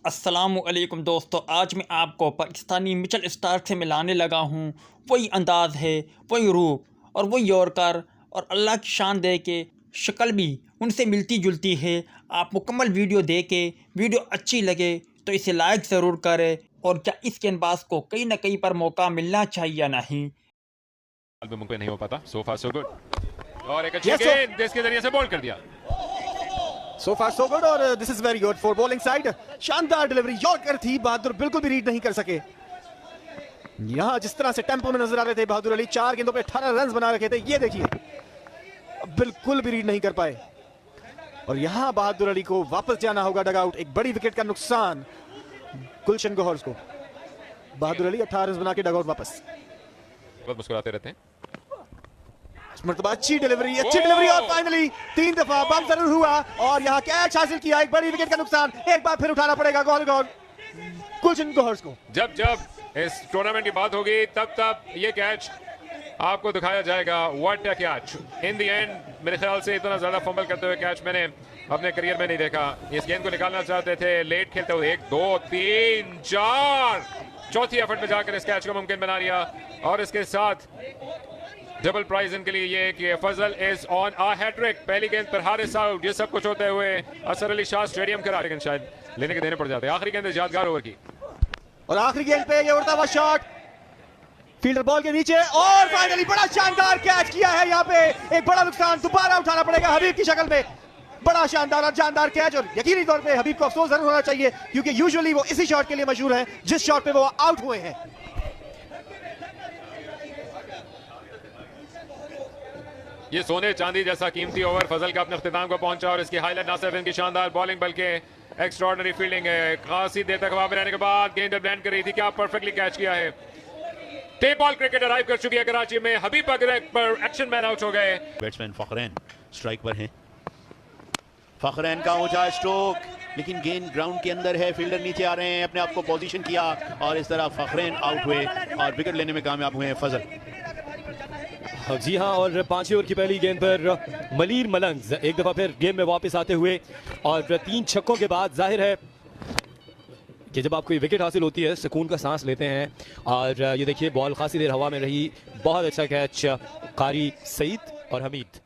अस्सलामुअलैकुम दोस्तों, आज मैं आपको पाकिस्तानी मिचेल स्टार्क से मिलाने लगा हूँ। वही अंदाज़ है, वही रूप और वही यॉर्कर, और अल्लाह की शान दे के शक्ल भी उनसे मिलती जुलती है। आप मुकम्मल वीडियो देखे, वीडियो अच्छी लगे तो इसे लाइक ज़रूर करें। और क्या इस गेंदबाज को कहीं ना कहीं पर मौका मिलना चाहिए या नहीं। मुमकिन नहीं हो पाता। सो फार सो गुड, और एक अच्छी गेंद इसके जरिए से बॉल कर दिया। So far so good, और this is very good for bowling side। शानदार डिलीवरी यॉर्कर थी, बहादुर बिल्कुल भी रीड नहीं कर सके। यहां जिस तरह से टेंपो में नजर आ रहे थे बहादुर अली, 4 गेंदों पे 18 रन बना रखे थे, ये देखिए बिल्कुल भी रीड नहीं कर पाए। और यहां बहादुर अली को वापस जाना होगा डगआउट। एक बड़ी विकेट का नुकसान गुलशन गौहर को। बहादुर अली 18 रन बना के डगआउट वापस। बहुत मुस्कुराते रहते हैं। मरतबा अच्छी डिलीवरी और फाइनली 3 दफा बम जरूर हुआ और यहां कैच हासिल किया। एक बड़ी विकेट का नुकसान, एक बार फिर उठाना पड़ेगा गुलशन गौहर को। जब जब इस टूर्नामेंट की बात होगी तब ये कैच आपको दिखाया जाएगा। What a catch in the end. मेरे ख्याल से इतना ज्यादा फंबल करते हुए कैच मैंने अपने करियर में नहीं देखा। इस गेंद को निकालना चाहते थे, लेट खेलते हुए 1 2 3 4 चौथी एफर्ट में जाकर इस कैच को मुमकिन बना लिया। और इसके साथ डबल प्राइज इनके लिए ये कि फजल इज ऑन अ हैट्रिक। पहली गेंद पर हारिस आउट। ये सब कुछ होते हुए असर अली शाह स्टेडियम का लेकिन शायद लेने के देने पड़ जाते। आखिरी गेंद यादगार ओवर की, और आखिरी गेंद पे ये उड़ता हुआ शॉट फील्डर बॉल के नीचे, और फाइनली बड़ा शानदार कैच किया है। यहाँ पे एक बड़ा नुकसान दोबारा उठाना पड़ेगा हबीब की शक्ल में। बड़ा शानदार और जानदार कैच, और यकीनी तौर पे हबीब को अफसोस जरूर होना चाहिए क्योंकि यूजुअली वो इसी शॉट के लिए मशहूर है जिस शॉट पे वो आउट हुए हैं। ये सोने चांदी जैसा कीमती ओवर फजल का अपने अख्तिताम को पहुंचा। और इसकी हाईलाइट ना सिर्फ इनकी शानदार बॉलिंग बल्कि एक्स्ट्राऑर्डिनरी फील्डिंग है। खासी देर तक हवा में रहने के बाद गेंद ब्लैंड कर रही थी, क्या परफेक्टली कैच किया है। टेप बॉल क्रिकेट अराइव कर चुकी है कराची में। हबीब पर एक्शन मैन आउट हो गए। बैट्समैन फखरैन स्ट्राइक पर हैं। फखरैन का ऊंचा स्ट्रोक, लेकिन गेंद ग्राउंड के अंदर है। फील्डर नीचे आ रहे हैं, अपने आप को पोजीशन किया और इस तरह फखरैन आउट हुए और विकेट लेने में कामयाब हुए हैं फजल। जी हाँ, और 5वें ओवर की पहली गेंद पर मलीर मलंग एक दफा फिर गेम में वापस आते हुए, और 3 छक्कों के बाद जाहिर है कि जब आपको ये विकेट हासिल होती है सुकून का सांस लेते हैं। और ये देखिए बॉल खासी देर हवा में रही। बहुत अच्छा कैच कारी सईद और हमीद।